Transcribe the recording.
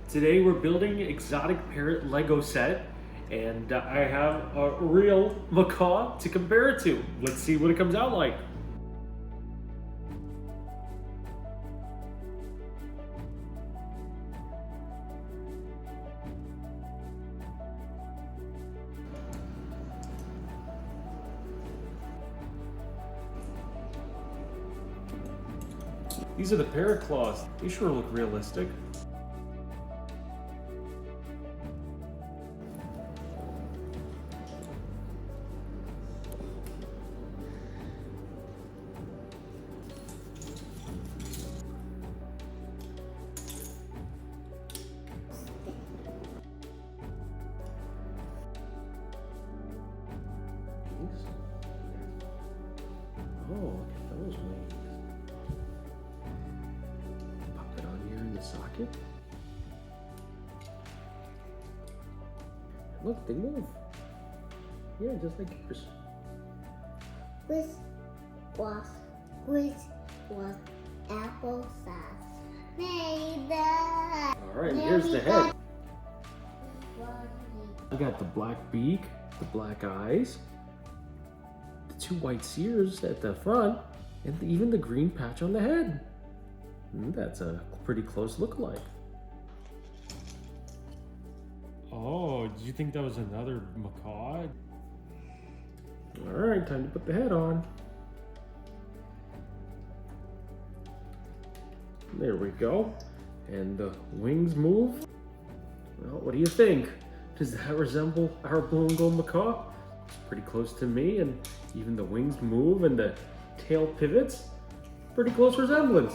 Today we're building exotic parrot Lego set, and I have a real macaw to compare it to. Let's see what it comes out like. These are the parrot claws. They sure look realistic. Oh, look at those wings. Pop it on here in the socket. Look, they move. Yeah, just like yours. Which was applesauce made of? Alright, here's the head. We got the black beak, the black eyes, the two white ears at the front, and even the green patch on the head. That's a pretty close look-alike. Oh, did you think that was another macaw? Alright, time to put the head on. There we go. And the wings move. Well, what do you think? Does that resemble our Blue and Gold Macaw? It's pretty close to me, and even the wings move and the tail pivots. Pretty close resemblance.